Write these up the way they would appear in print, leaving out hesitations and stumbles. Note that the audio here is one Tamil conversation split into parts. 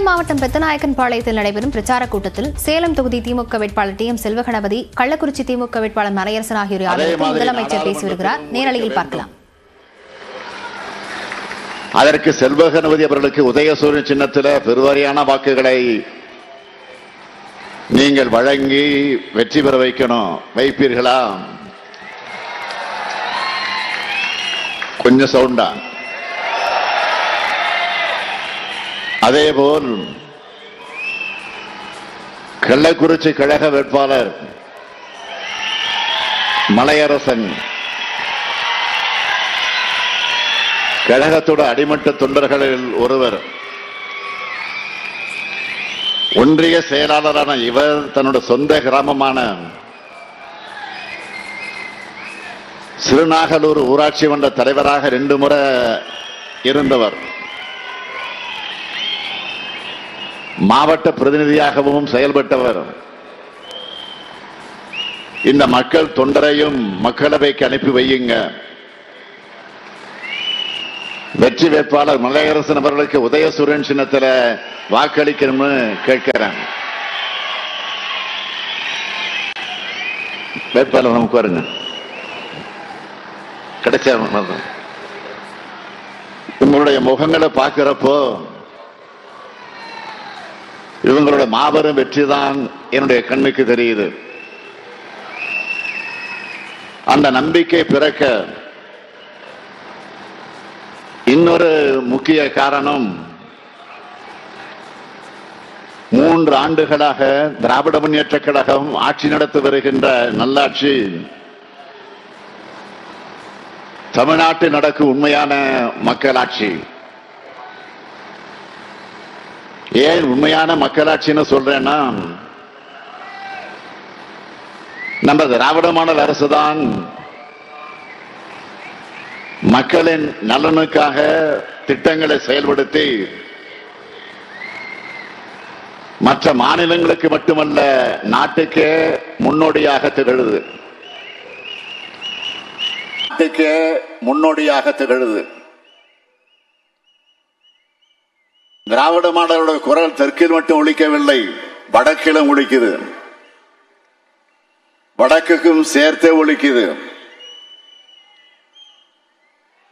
சேலம் மாவட்டம் பெத்தநாயக்கன்பாளையத்தில் நடைபெறும் பிரச்சார கூட்டத்தில் சேலம் தொகுதி திமுக வேட்பாளர் டி எம் செல்வகணபதி, கள்ளக்குறிச்சி திமுக வேட்பாளர் மலையரசன் ஆகியோரை ஆதரித்து முதலமைச்சர் பேசி வருகிறார். நேரலையில் பார்க்கலாம். அதற்கு செல்வகணபதி அவர்களுக்கு உதயசூரியன் சின்னத்தில் பெருவாரியான வாக்குகளை நீங்கள் வழங்கி வெற்றி பெற வைப்பீர்களா? கொஞ்சம் சவுண்டா. அதேபோல் கள்ளக்குறிச்சி கழக வேட்பாளர் மலையரசன் கழகத்தோட அடிமட்ட தொண்டர்களில் ஒருவர், ஒன்றிய செயலாளரான இவர் தன்னுடைய சொந்த கிராமமான சிறுநாகலூர் ஊராட்சி மன்ற தலைவராக 2 முறை இருந்தவர். மாவட்ட பிரதிநிதியாகவும் செயல்பட்டவர். இந்த மக்கள் தொண்டரையும் மக்களவைக்கு அனுப்பி வையுங்க. வெற்றி வேட்பாளர் மலையரசன் அவர்களுக்கு உதயசூரியன் சின்னத்தில் வாக்களிக்கணும்னு கேட்கிறேன். வேட்பாளர் நமக்கு வருங்க. கிடைச்ச உங்களுடைய முகங்களை பார்க்கிறப்போ இவங்களோட மாபெரும் வெற்றி தான் என்னுடைய கண்ணுக்கு தெரியுது. அந்த நம்பிக்கை பிறக்க இன்னொரு முக்கிய காரணம், 3 ஆண்டுகளாக திராவிட முன்னேற்ற கழகம் ஆட்சி நடத்தி வருகின்ற நல்லாட்சி தமிழ்நாட்டில் நடக்கும் உண்மையான மக்களாட்சி. ஏன் உண்மையான மக்களாட்சின்னு சொல்றேன்னா, நம்ம திராவிட மாடல் அரசு தான் மக்களின் நலனுக்காக திட்டங்களை செயல்படுத்தி மற்ற மாநிலங்களுக்கு மட்டுமல்ல நாட்டுக்கே முன்னோடியாக திகழுது. திராவிட மாடலோட குரல் தெற்கில் மட்டும் ஒலிக்கவில்லை, வடக்கிலும் ஒலிக்குது, வடக்குக்கும் சேர்த்தே ஒலிக்குது.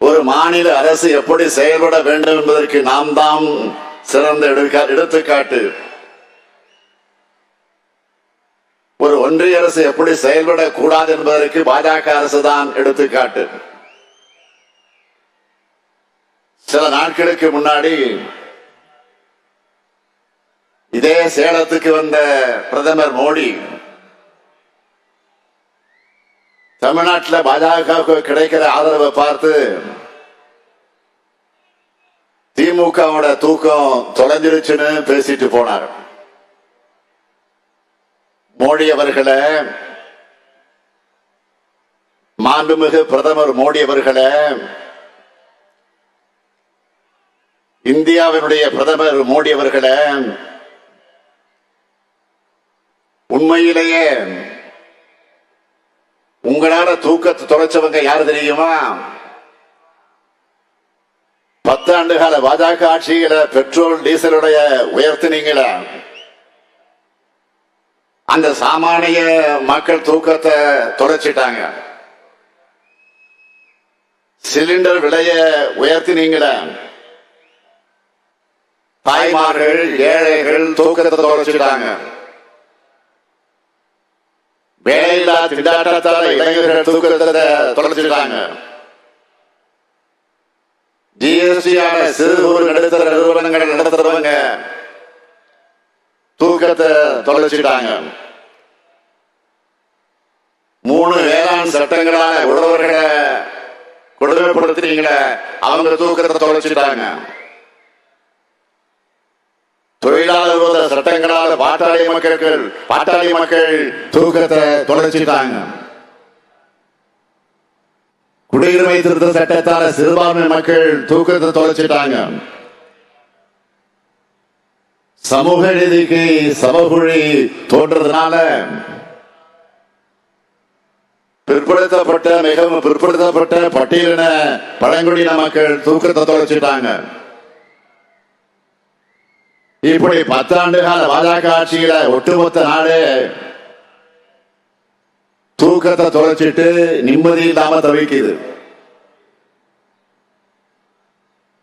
ஒரு மாநில அரசு எப்படி செயல்பட வேண்டும் என்பதற்கு நாம் தான் சிறந்த எடுத்துக்காட்டு. ஒரு ஒன்றிய அரசு எப்படி செயல்படக்கூடாது என்பதற்கு பாஜக அரசு தான் எடுத்துக்காட்டு. சில நாட்களுக்கு முன்னாடி இதே சேலத்துக்கு வந்த பிரதமர் மோடி தமிழ்நாட்டில் பாஜகவுக்கு கிடைக்கிற ஆதரவை பார்த்து திமுகவோட தூக்கம் தொலைஞ்சிருச்சுன்னு பேசிட்டு போனார். மோடி அவர்களே, மாண்புமிகு பிரதமர் மோடி அவர்களே, இந்தியாவினுடைய பிரதமர் மோடி அவர்களே, உண்மையிலேயே உங்களால தூக்கத்தை தொலைச்சவங்க யாரு தெரியுமா? 10 ஆண்டுகால பாஜக ஆட்சியில பெட்ரோல் டீசலுடைய உயர்த்தினீங்கள, அந்த சாமானிய மக்கள் தூக்கத்தை தொலைச்சிட்டாங்க. சிலிண்டர் விலைய உயர்த்தினீங்கள, தாய்மார்கள் ஏழைகள் தூக்கத்தை தொலைச்சிட்டாங்க. வேலையில்லா திண்டாட்டத்தால இளைஞர்கள் தூக்கத்தை தொலைச்சிட்டாங்க. ஜிஎஸ்டியான சிறு குறு நடுத்தர நிறுவனங்கள் நடத்துறவங்க தூக்கத்தை தொலைச்சிட்டாங்க. 3 வேளாண் சட்டங்களான உழவர்களை கொடுமைப்படுத்துறீங்களே, அவங்க தூக்கத்தை தொலைச்சிட்டாங்க. தொழிலாளர் விரோத சட்டங்களால் பாட்டாளி மக்கள் தூக்கத்தை தொலைச்சிட்டாங்க. குடியுரிமை திருத்த சட்டத்தால சிறுபான்மை மக்கள் தூக்கத்தை தொலைச்சிட்டாங்க. சமூக நீதிக்கு சமகுழி தோன்றதுனால மிகவும் பிற்படுத்தப்பட்ட பட்டியலின பழங்குடியின மக்கள் தூக்கத்தை தொலைச்சிட்டாங்க. இப்படி 10 ஆண்டு கால பாஜக ஆட்சியில ஒட்டுமொத்த நாடு தூக்கத்தை தொலைச்சிட்டு நிம்மதி இல்லாம தவிக்குது.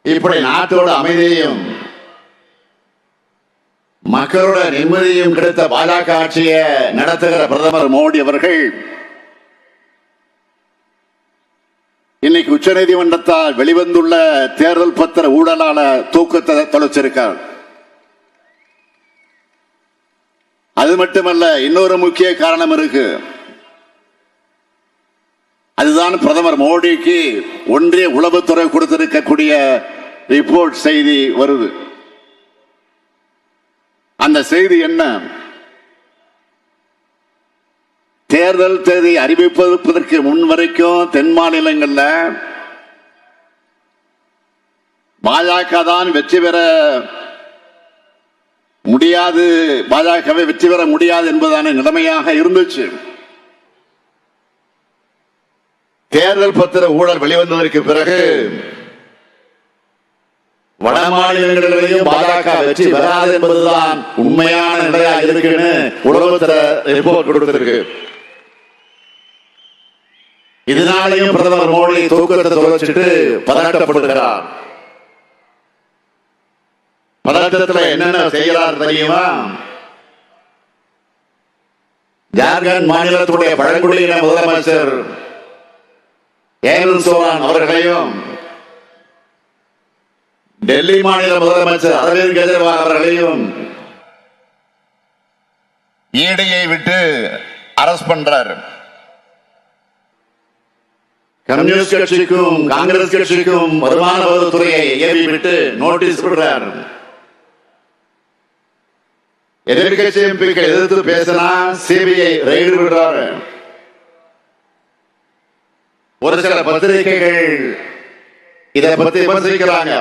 இப்படி நாட்டோட அமைதியையும் மக்களோட நிம்மதியும் கிடைத்த பாஜக ஆட்சியை நடத்துகிற பிரதமர் மோடி அவர்கள் இன்னைக்கு உச்ச நீதிமன்றத்தால் வெளிவந்துள்ள தேர்தல் பத்திர ஊழலால தூக்கத்தை தொலைச்சிருக்கார். அது மட்டுமல்ல, இன்னொரு முக்கிய காரணம் இருக்கு. அதுதான் பிரதமர் மோடிக்கு ஒன்றிய உளவுத்துறை கொடுத்திருக்கக்கூடிய ரிப்போர்ட் செய்தி வருது. அந்த செய்தி என்ன? தேர்தல் தேதி அறிவிப்பதற்கு முன் வரைக்கும் தென் மாநிலங்கள்ல பாஜக தான் வெற்றி பெற முடியாது, பாஜகவை வெற்றி பெற முடியாது என்பதான நிலைமையாக இருந்துச்சு. தேர்தல் பத்திர ஊழல் வெளிவந்ததற்கு பிறகு வட மாநிலங்களிலேயும் பாஜக வெற்றி பெறாது என்பதுதான் உண்மையான நிலையாக இருக்குன்னு உளவுத்துறை ரிப்போர்ட் கொடுத்திருக்கு. இதனாலேயும் பிரதமர் மோடி தூக்கத்தை தொலைச்சிட்டு பதட்டப்படுகிறார். பதட்டத்தில் என்னென்ன செய்கிறார் தெரியுமா? ஜார்க்கண்ட் மாநிலத்துடைய பழங்குடியின முதலமைச்சர் ஹேமந்த் சோரன் அவர்களையும் டெல்லி மாநில முதலமைச்சர் அரவிந்த் கெஜ்ரிவால் அவர்களையும் ஈடியை விட்டு அரெஸ்ட் பண்றார். கம்யூனிஸ்ட் கட்சிக்கும் காங்கிரஸ் கட்சிக்கும் வருமான வரித்துறையை ஏவி விட்டு நோட்டீஸ் விடுறார். எதிர்கட்சி எம்பிக்கள் எதிர்த்து பேசினா சிபிஐ ரெய்டு விடுறாரு. ஒரு சில பத்திரிகைகள் இதை பத்தி விமர்சிக்கிறாங்க.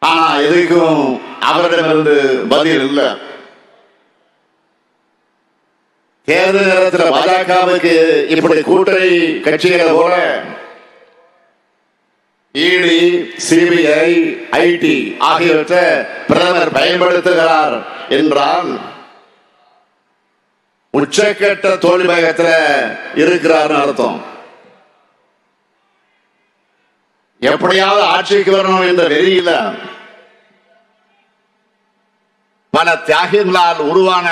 ஆனா எதுக்கும் அவரிடமிருந்து பதில் இல்லை. தேர்தல் நேரத்தில் பாஜகவுக்கு இப்படி கூட்டணி கட்சிகளை போல இடி, சிபிஐ, ஐடி ஆகியவற்றை பிரதமர் பயன்படுத்துகிறார் என்றால் உச்சக்கட்ட தோல்வி பயத்தில் இருக்கிறார் அர்த்தம். எப்படியாவது ஆட்சிக்கு வரணும் என்ற வெறியில பல தியாகிகளால் உருவான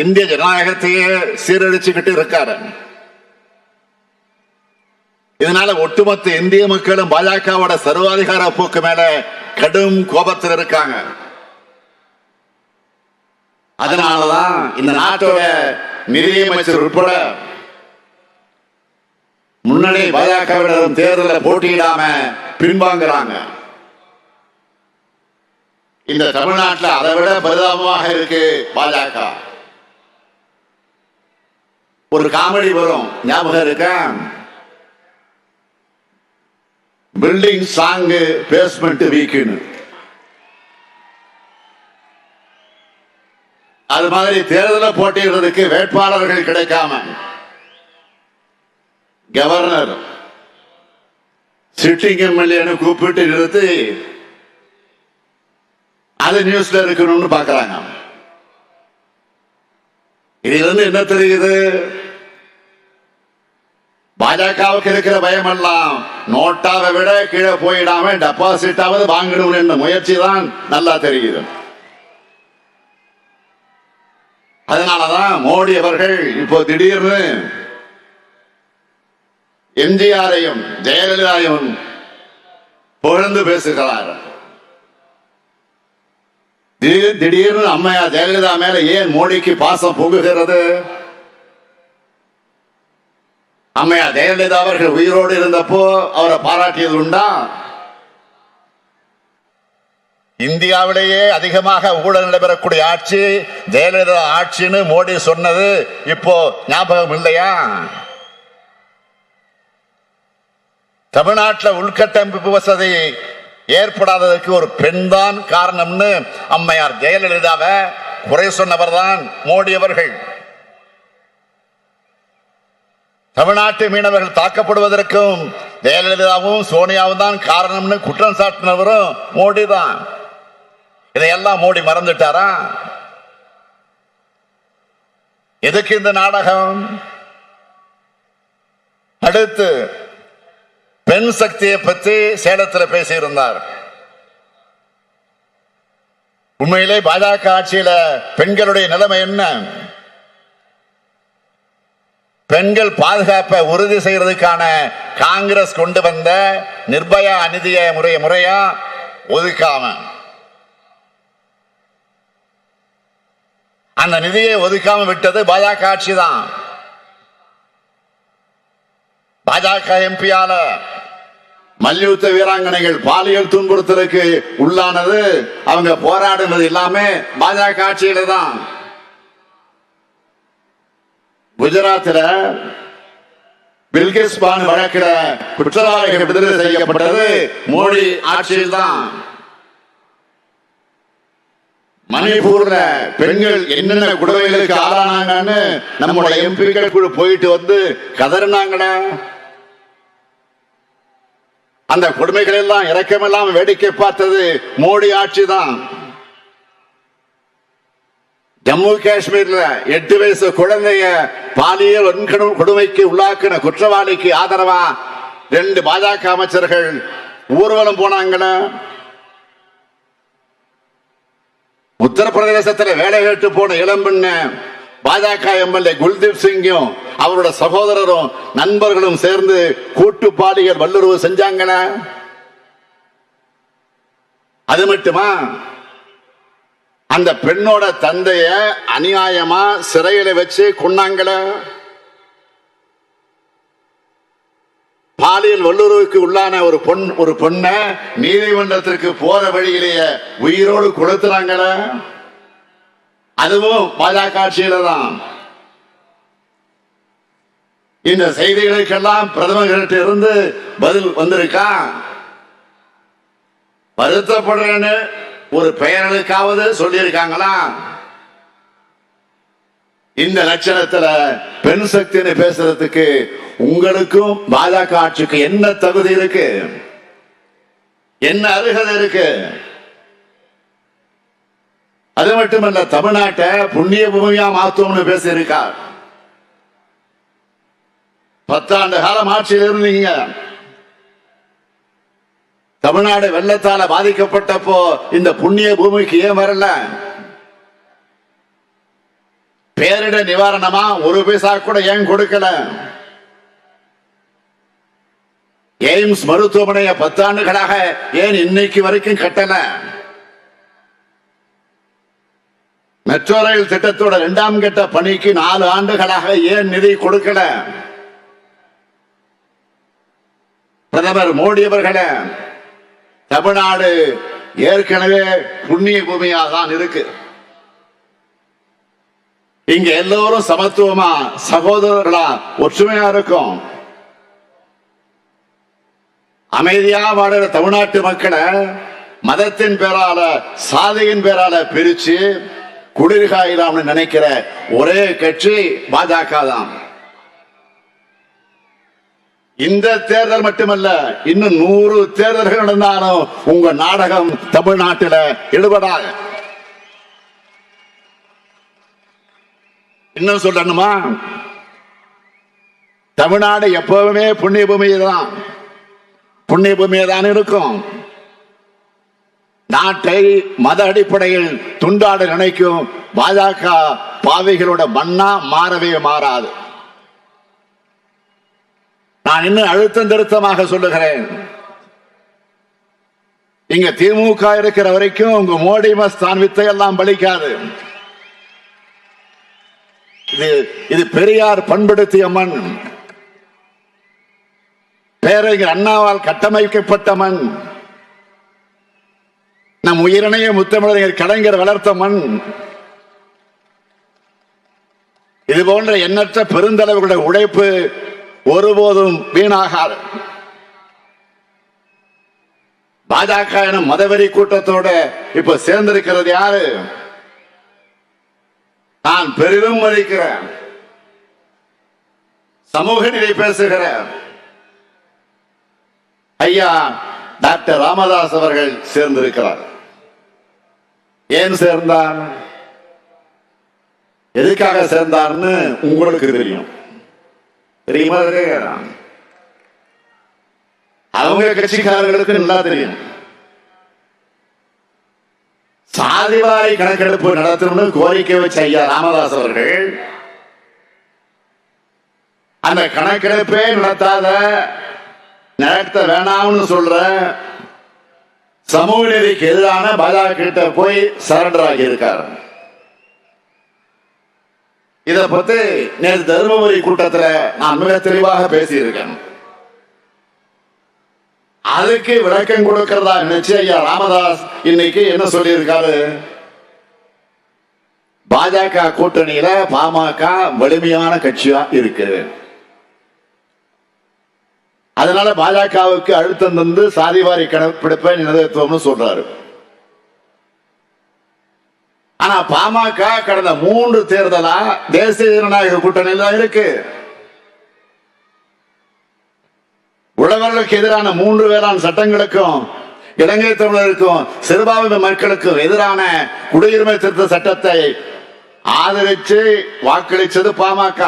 இந்திய ஜனநாயகத்தையே சீரழிச்சுக்கிட்டு இருக்காரு. இதனால ஒட்டுமொத்த இந்திய மக்களும் பாஜகவோட சர்வாதிகார போக்கு மேல கடும் கோபத்தில் இருக்காங்க. அதனாலதான் இந்த நாட்டோட நிதியமைச்சர் உட்பட முன்னணி பாஜகவிடம் தேர்தலில் போட்டியிடாம பின்வாங்குறாங்க. இந்த தமிழ்நாட்டில் அதை விட பரிதாபமாக இருக்கு பாஜக. ஒரு காமெடி வரும், ஞாபகம் இருக்க? பில்டிங் ஸ்ட்ராங் பேஸ்மெண்ட் வீக்குன்னு. அது மாதிரி தேர்தலில் போட்டியிடுறதுக்கு வேட்பாளர்கள் கிடைக்காம கவர்னர் சிட்டிங் எம்எல்ஏன்னு கூப்பிட்டு நிறுத்தி அது நியூஸ்ல இருக்கணும்னு பாக்குறாங்க. இதுல இருந்து என்ன தெரியுது? பாஜகவுக்கு இருக்கிற பயம் எல்லாம் நோட்டாவை விட கீழே போயிடாம டெபாசிட்டாவது வாங்கணும் என்ற முயற்சி தான் நல்லா தெரியுது. அதனாலதான் மோடி அவர்கள் இப்போ திடீர்னு எம்ஜிஆரையும் ஜெயலலிதாவையும் புகழ்ந்து பேசுகிறார். திடீர்னு அம்மையா ஜெயலலிதா மேல ஏன் மோடிக்கு பாசம் பொங்குகிறது? அம்மையா ஜெயலலிதா அவர்கள் உயிரோடு இருந்தப்போ அவரை பாராட்டியது உண்டா? இந்தியாவிலேயே அதிகமாக ஊழல் நடைபெறக்கூடிய ஆட்சி ஜெயலலிதா ஆட்சின்னு மோடி சொன்னது இப்போ ஞாபகம் இல்லையா? தமிழ்நாட்டில் உள்கட்டமைப்பு வசதி ஏற்படாததற்கு ஒரு பெண் தான் காரணம்னு அம்மையார் ஜெயலலிதாவை குறை சொன்னவர் தான் மோடி அவர்கள். தமிழ்நாட்டு மீனவர்கள் தாக்கப்படுவதற்கும் ஜெயலலிதாவும் சோனியாவும் தான் காரணம்னு குற்றம் சாட்டினவரும் மோடி தான். இதையெல்லாம் மோடி மறந்துட்டாரா? எதுக்கு இந்த நாடகம்? அடுத்து பெண் சக்தியை பற்றி சேலத்தில் பேசியிருந்தார். உண்மையிலே பாஜக ஆட்சியில பெண்களுடைய நிலைமை என்ன? பெண்கள் பாதுகாப்பை உறுதி செய்யறதுக்கான காங்கிரஸ் கொண்டு வந்த நிர்பயா நிதிய முறையா ஒதுக்காம அந்த நிதியை ஒதுக்காம விட்டது பாஜக ஆட்சி தான். பாஜக எம்பியால மல்யுத்த வீராங்கனைகள் பாலியல் துன்புறுத்தலுக்கு உள்ளானது, அவங்க போராடுனது எல்லாமே பாஜக ஆட்சியில தான். குஜராத்தில் பில்கிஸ் பானு வழக்கில் குற்றவாளிகள் விடுதலை செய்யப்பட்டது மோடி ஆட்சியில் தான். மணிப்பூர்ல பெண்கள் என்னென்ன குடவைகளுக்கு ஆளானாங்கன்னு நம்முடைய எம்பிக்கள் குழு போயிட்டு வந்து கதறினாங்களே. அந்த கொடுமைகள் எல்லாம் இரக்கமெல்லாம் வேடிக்கை பார்த்தது மோடி ஆட்சி தான். ஜம்மு காஷ்மீர்ல 8 வயசு குழந்தைய பாலியல் கொடுமைக்கு உள்ளாக்கின குற்றவாளிக்கு ஆதரவா 2 பாஜக அமைச்சர்கள் ஊர்வலம் போனாங்கள. உத்தரப்பிரதேசத்தில் வேலை கேட்டு போன இளம்பெண்ண பாஜக எம்எல்ஏ குல்தீப் சிங்கும் அவரோட சகோதரரும் நண்பர்களும் சேர்ந்து கூட்டு பாலியல் வல்லுறவு செஞ்சாங்கள. அது மட்டுமா, அந்த பெண்ணோட தந்தைய அநியாயமா சிறையில வச்சு கொன்னாங்கள. பாலியல் வல்லுறவுக்கு உள்ளான ஒரு பொண்ண நீதிமன்றத்திற்கு போற வழியிலேயே உயிரோடு கொளுத்துறாங்கள. அதுவும் பாஜக ஆட்சியில தான். இந்த செய்திகளுக்கெல்லாம் பிரதமர்கிட்ட இருந்து பதில் வந்திருக்கா? வருத்தப்படுறேன்னு ஒரு பெயர்களுக்காவது சொல்லியிருக்காங்களா? இந்த லட்சணத்துல பெண் சக்தின்னு பேசுறதுக்கு உங்களுக்கும் பாஜக ஆட்சிக்கு என்ன தகுதி இருக்கு? என்ன அருகதை இருக்கு? அது மட்டுமல்ல, தமிழ்நாட்டை புண்ணிய பூமியா மாத்தோம்னு பேசியிருக்கார். 10 ஆண்டு காலம் ஆட்சியில் இருந்தீங்க. தமிழ்நாடு வெள்ளத்தால பாதிக்கப்பட்டப்போ இந்த புண்ணிய பூமிக்கு ஏன் வரல? பேரிடர் நிவாரணமா 1 பைசா கூட ஏன் கொடுக்கல? எய்ம்ஸ் மருத்துவமனையை 10 ஆண்டுகளாக ஏன் இன்னைக்கு வரைக்கும் கட்டல? மெட்ரோ ரயில் திட்டத்தோட 2ஆம் கட்ட பணிக்கு 4 ஆண்டுகளாக ஏன் நிதி கொடுக்கல? பிரதமர் மோடி அவர்களே, தமிழ்நாடு ஏற்கனவே புண்ணிய பூமியாக தான் இருக்கு. இங்க எல்லோரும் சமத்துவமா சகோதரர்களா ஒற்றுமையா இருக்கும். அமைதியா வாழுற தமிழ்நாட்டு மக்களை மதத்தின் பேரால சாதியின் பேரால பிரிச்சு குளிர்காயிலாம்னு நினைக்கிற ஒரே கட்சி பாஜக தான். இந்த தேர்தல் மட்டுமல்ல, இன்னும் 100 தேர்தல்கள் நடந்தாலும் உங்க நாடகம் தமிழ்நாட்டில் ஈடுபடாது. இன்னும் சொல்லணுமா, தமிழ்நாடு எப்பவுமே புண்ணிய பூமியை தான் இருக்கும். நாட்டை மத அடிப்படையில் துண்டாட நினைக்கும் பாஜக பாவிகளோட மண்ணா மாறவே மாறாது. நான் இன்னும் அழுத்தம் திருத்தமாக சொல்லுகிறேன், இங்க திமுக இருக்கிற வரைக்கும் உங்க மோடி மஸ்தான் வித்தை எல்லாம் பலிக்காது. இது பெரியார் பண்படுத்திய மண், பேரறிஞர் அண்ணாவால் கட்டமைக்கப்பட்ட மண், நம் உயிரினைய முத்தமிழர் கலைஞர் வளர்த்த மண். இது போன்ற எண்ணற்ற பெருந்தலைவர்களுடைய உழைப்பு ஒருபோதும் வீணாகாது. பாஜக எனும் மதவெறி கூட்டத்தோட இப்ப சேர்ந்திருக்கிறது யாரு? நான் பெரிதும் மதிக்கிறேன், சமூக நிலை பேசுகிறேன் ஐயா டாக்டர் ராமதாஸ் அவர்கள் சேர்ந்திருக்கிறார். ஏன் சேர்ந்தார், எதுக்காக சேர்ந்தார்னு உங்களுக்கு தெரியும். தெரியுமா? அவங்க கட்சிக்காரர்களுக்கு நல்லா தெரியும். சாதிவாரி கணக்கெடுப்பு நடத்தணும்னு கோரிக்கை வச்ச ஐயா ராமதாஸ் அவர்கள் அந்த கணக்கெடுப்பே நடத்த வேணாம்னு சொல்ற சமூக நீதிக்கு எதிரான பாஜக கிட்ட போய் சரண்டர் ஆகி இருக்கார். இத பத்தி நேற்று தருமபுரி கூட்டத்தில் நான் மிக தெளிவாக பேசியிருக்கேன். அதுக்கு விளக்கம் கொடுக்கிறதா நினைச்சு ஐயா ராமதாஸ் இன்னைக்கு என்ன சொல்லியிருக்காரு, பாஜக கூட்டணியில பாமக வலிமையான கட்சியா இருக்கு, அதனால பாஜகவுக்கு அழுத்தம் தந்து சாதிவாரி கணக்கெடுப்பை நிறைவேற்றுவோம்னு சொல்றாரு. ஆனா பாமக கடந்த 3 தேர்தலா தேசிய ஜனநாயக கூட்டணியில் தான் இருக்கு. உழவர்களுக்கு எதிரான 3 வேளாண் சட்டங்களுக்கும் இலங்கை தமிழருக்கும் சிறுபான்மை மக்களுக்கும் எதிரான குடியுரிமை திருத்த சட்டத்தை ஆதரிச்சு வாக்களிச்சது பாமக.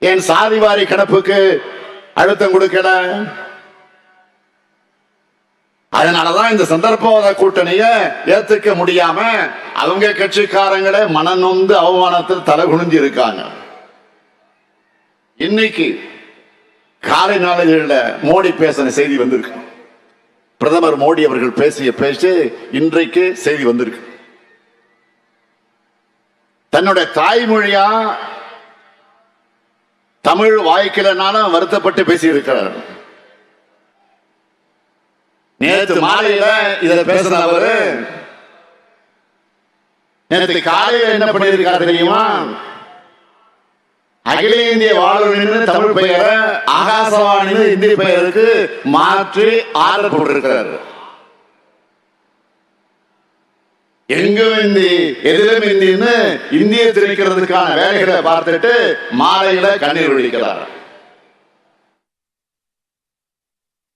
ஏன் சாதிவாரி கணப்புக்கு அழுத்தம் கொடுக்கல? அதனாலதான் இந்த சந்தர்ப்பவாத கூட்டணியை ஏத்துக்க முடியாம அவங்க கட்சிக்காரங்களே மனநொந்து அவமானத்தில் தலை குனிஞ்சு இருக்காங்க. இன்னைக்கு காலை நாளிதழில் மோடி பேசின செய்தி வந்திருக்கு. பிரதமர் மோடி அவர்கள் பேசிய பேச்சு இன்றைக்கு செய்தி வந்திருக்கு. தன்னுடைய தாய்மொழியா தமிழ் வாய்க்கலனாலும் வருத்தப்பட்டு பேசி இருக்கிறார். நேற்று மாலையில இத பேசுற அவரு நேற்று காலையில் என்ன பண்ணியிருக்காரு தெரியுமா? அகில இந்திய வானொலி தமிழ் பெயரை ஆகாசவாணி இந்தி பெயருக்கு மாற்றி ஆர்டர் போட்டிருக்கிறார். எங்கும் இந்தி எதிலும் இந்தின்னு இந்திய திணிக்கிறதுக்கான வேலைகளை பார்த்துட்டு மாலையில கண்ணீர் விழிக்கிறார்.